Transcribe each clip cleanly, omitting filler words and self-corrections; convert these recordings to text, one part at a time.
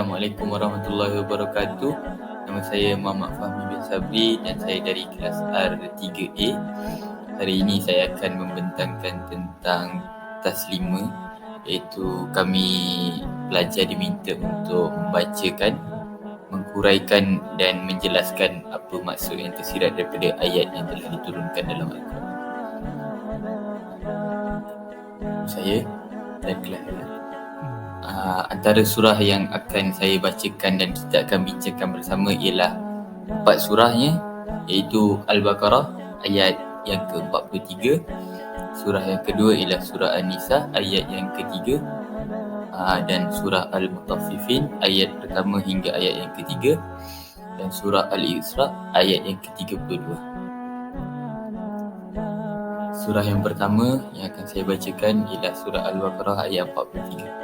Assalamualaikum warahmatullahi wabarakatuh. Nama saya Muhammad Fahmi bin Sabri dan saya dari kelas R3A. Hari ini saya akan membentangkan tentang taslima, iaitu kami pelajar diminta untuk membacakan, menghuraikan dan menjelaskan apa maksud yang tersirat daripada ayat yang telah diturunkan dalam Al-Quran. Saya dan kelas antara surah yang akan saya bacakan dan kita akan bincangkan bersama ialah 4 surahnya, iaitu Al-Baqarah ayat yang ke-43, surah yang kedua ialah surah An-Nisa ayat yang ketiga, dan surah Al-Mutaffifin ayat pertama hingga ayat yang ketiga, dan surah Al-Isra ayat yang ke-32. Surah yang pertama yang akan saya bacakan ialah surah Al-Baqarah ayat 43.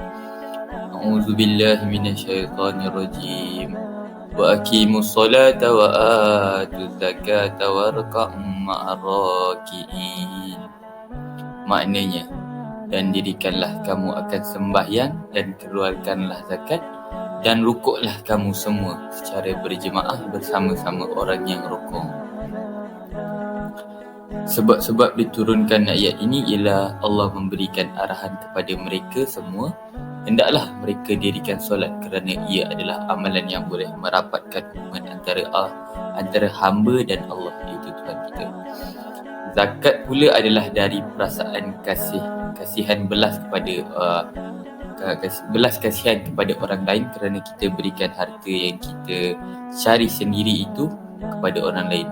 A'udzu billahi minasyaitonir rajim. Wa aqimus salata wa atuz zakata warka'u ma'ar raki'in. Maknanya, dan dirikanlah kamu akan sembahyang dan keluarkanlah zakat dan rukuklah kamu semua secara berjemaah bersama-sama orang yang rukuk. Sebab-sebab diturunkan ayat ini ialah Allah memberikan arahan kepada mereka semua, hendaklah mereka dirikan solat kerana ia adalah amalan yang boleh merapatkan hubungan antara hamba dan Allah, iaitu Tuhan kita. Zakat pula adalah dari perasaan kasihan belas kasihan kepada orang lain, kerana kita berikan harta yang kita cari sendiri itu kepada orang lain.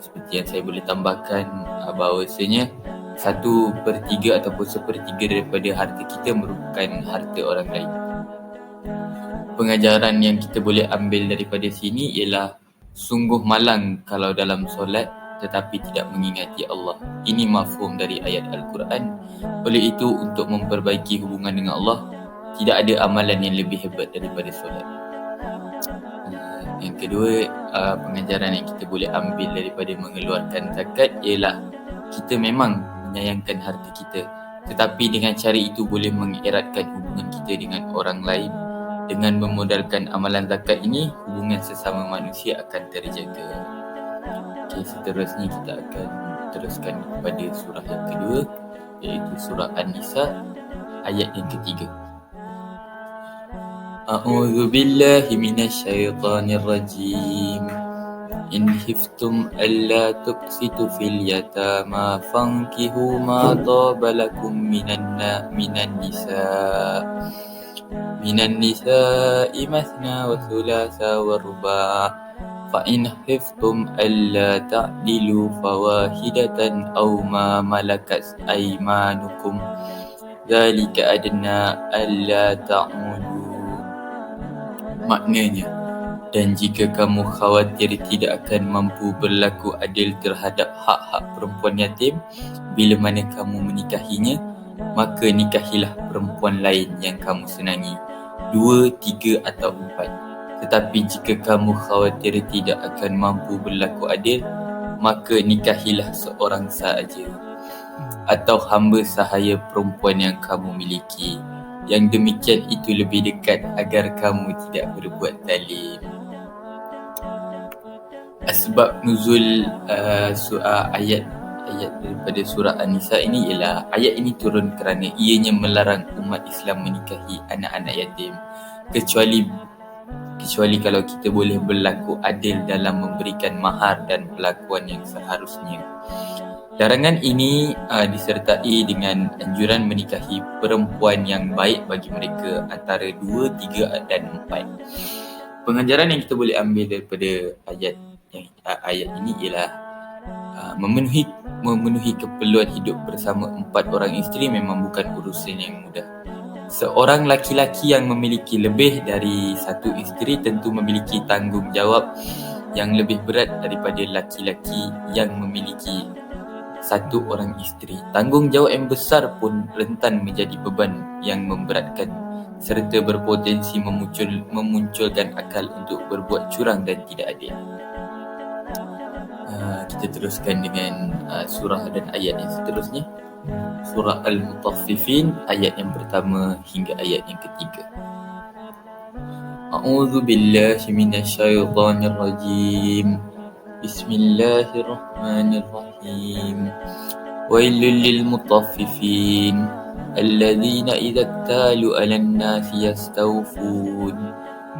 Seperti yang saya boleh tambahkan bahawasanya 1/3 ataupun 1/3 daripada harta kita merupakan harta orang lain. Pengajaran yang kita boleh ambil daripada sini ialah sungguh malang kalau dalam solat tetapi tidak mengingati Allah. Ini mafhum dari ayat Al-Quran. Oleh itu, untuk memperbaiki hubungan dengan Allah, tidak ada amalan yang lebih hebat daripada solat. Yang kedua, pengajaran yang kita boleh ambil daripada mengeluarkan zakat ialah kita memang menyayangkan harta kita, tetapi dengan cara itu boleh mengeratkan hubungan kita dengan orang lain. Dengan memodalkan amalan zakat ini, hubungan sesama manusia akan terjaga. Okey, seterusnya kita akan teruskan kepada surah yang kedua, iaitu surah An-Nisa ayat yang ketiga. A'udzu billahi minasyaitonir rajim. In khiftum alla tuqsitu fil yatama fankihu ma taba lakum minan nisa'i mathna wa thulatha wa ruba' fa in khiftum alla ta'dilu fawahidatan aw ma malakat aymanukum dzalika adna alla ta'mudu. Maknanya, dan jika kamu khawatir tidak akan mampu berlaku adil terhadap hak-hak perempuan yatim bila mana kamu menikahinya, maka nikahilah perempuan lain yang kamu senangi, 2, 3 atau 4. Tetapi jika kamu khawatir tidak akan mampu berlaku adil, maka nikahilah seorang sahaja atau hamba sahaya perempuan yang kamu miliki. Yang demikian itu lebih dekat agar kamu tidak berbuat zalim. Asbab nuzul ayat daripada surah An-Nisa ini ialah ayat ini turun kerana ianya melarang umat Islam menikahi anak-anak yatim, kecuali kalau kita boleh berlaku adil dalam memberikan mahar dan perlakuan yang seharusnya. Larangan ini disertai dengan anjuran menikahi perempuan yang baik bagi mereka antara 2, 3 dan 4. Pengajaran yang kita boleh ambil daripada ayat ini ialah memenuhi keperluan hidup bersama 4 orang isteri memang bukan urusan yang mudah. Seorang laki-laki yang memiliki lebih dari 1 isteri tentu memiliki tanggungjawab yang lebih berat daripada laki-laki yang memiliki 1 orang isteri. Tanggungjawab yang besar pun rentan menjadi beban yang memberatkan serta berpotensi memunculkan akal untuk berbuat curang dan tidak adil. Kita teruskan dengan surah dan ayat yang seterusnya. Surah Al-Mutaffifin ayat yang pertama hingga ayat yang ketiga. A'udzu billahi minasyaitonir rajim. Bismillahirrahmanirrahim. Wailul lil mutaffifin alladzina idza iktalu 'alan nasi yastawfun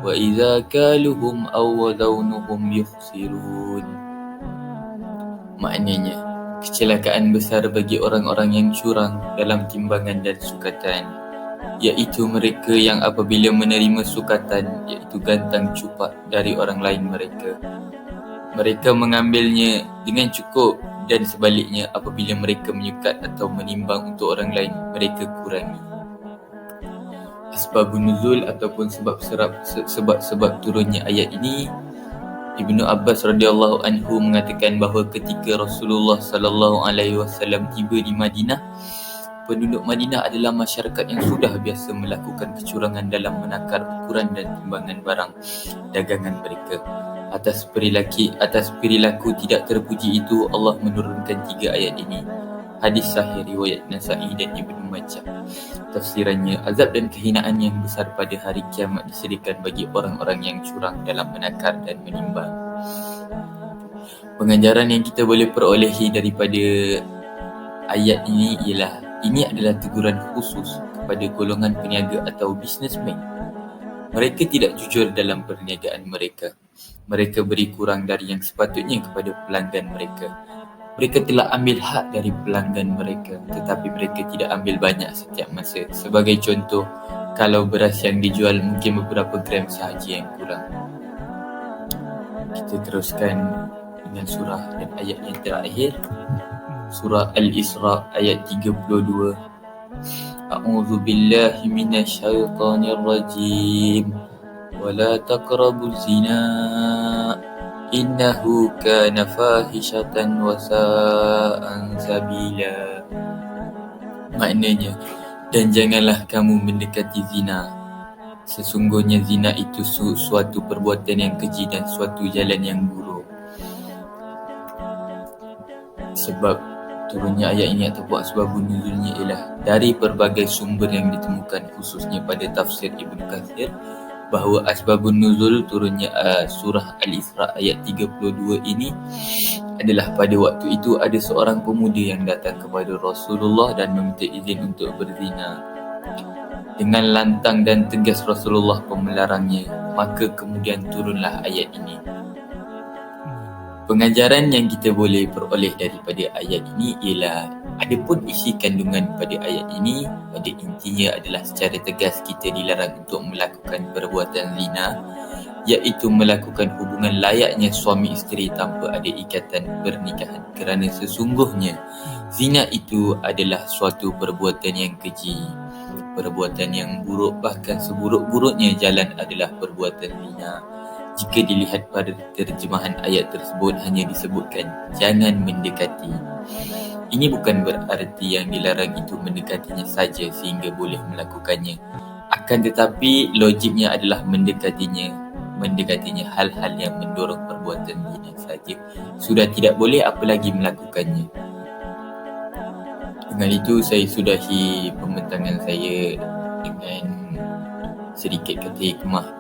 wa idza kaluhum aw wadawnuhum yukhsirun. Maknanya, kecelakaan besar bagi orang-orang yang curang dalam timbangan dan sukatan, iaitu mereka yang apabila menerima sukatan, iaitu gantang cupak dari orang lain mereka mengambilnya dengan cukup, dan sebaliknya apabila mereka menyukat atau menimbang untuk orang lain, mereka kurangi. Asbabun nuzul ataupun sebab turunnya ayat ini, Ibnu Abbas radhiyallahu anhu mengatakan bahawa ketika Rasulullah sallallahu alaihi wasallam tiba di Madinah, penduduk Madinah adalah masyarakat yang sudah biasa melakukan kecurangan dalam menakar ukuran dan timbangan barang dagangan mereka. Atas perilaku tidak terpuji itu, Allah menurunkan 3 ayat ini. Hadis sahih riwayat Nasa'i dan Ibnu Majah. Tafsirannya, azab dan kehinaan yang besar pada hari kiamat disediakan bagi orang-orang yang curang dalam menakar dan menimbang. Pengajaran yang kita boleh perolehi daripada ayat ini ialah, ini adalah teguran khusus kepada golongan peniaga atau businessman. Mereka tidak jujur dalam perniagaan mereka. Mereka beri kurang dari yang sepatutnya kepada pelanggan mereka. Mereka telah ambil hak dari pelanggan mereka, tetapi mereka tidak ambil banyak setiap masa. Sebagai contoh, kalau beras yang dijual mungkin beberapa gram sahaja yang kurang. Kita teruskan dengan surah dan ayat yang terakhir. Surah Al-Isra ayat 32. A'udzu billahi minasyaitonir rajim. Wala taqrabuz zina innahu kana fahishatan wa sa'an sabila. Maknanya, dan janganlah kamu mendekati zina. Sesungguhnya zina itu suatu perbuatan yang keji dan suatu jalan yang buruk. Sebab turunnya ayat ini ataupun asbabun nuzulnya ialah dari pelbagai sumber yang ditemukan, khususnya pada tafsir Ibnu Katsir, bahawa asbabun nuzul turunnya surah Al-Isra ayat 32 ini adalah pada waktu itu ada seorang pemuda yang datang kepada Rasulullah dan meminta izin untuk berzina. Dengan lantang dan tegas Rasulullah melarangnya, maka kemudian turunlah ayat ini. Pengajaran yang kita boleh peroleh daripada ayat ini ialah, adapun isi kandungan pada ayat ini, pada intinya adalah secara tegas kita dilarang untuk melakukan perbuatan zina, iaitu melakukan hubungan layaknya suami isteri tanpa ada ikatan pernikahan, kerana sesungguhnya zina itu adalah suatu perbuatan yang keji, perbuatan yang buruk, bahkan seburuk-buruknya jalan adalah perbuatan zina. Jika dilihat pada terjemahan ayat tersebut, hanya disebutkan jangan mendekati. Ini bukan berarti yang dilarang itu mendekatinya saja sehingga boleh melakukannya. Akan tetapi logiknya adalah mendekatinya hal-hal yang mendorong perbuatan zina saja. Sudah tidak boleh, apalagi melakukannya. Dengan itu saya sudahi pembentangan saya dengan sedikit kata hikmah.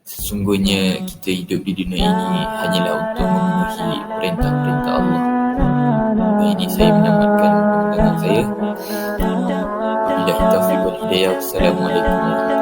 Sesungguhnya kita hidup di dunia ini hanyalah untuk memenuhi perintah-perintah Allah. Dan ini saya menamatkan pembentangan saya. Wabillahi taufiq wal hidayah. Wassalamualaikum warahmatullahi wabarakatuh.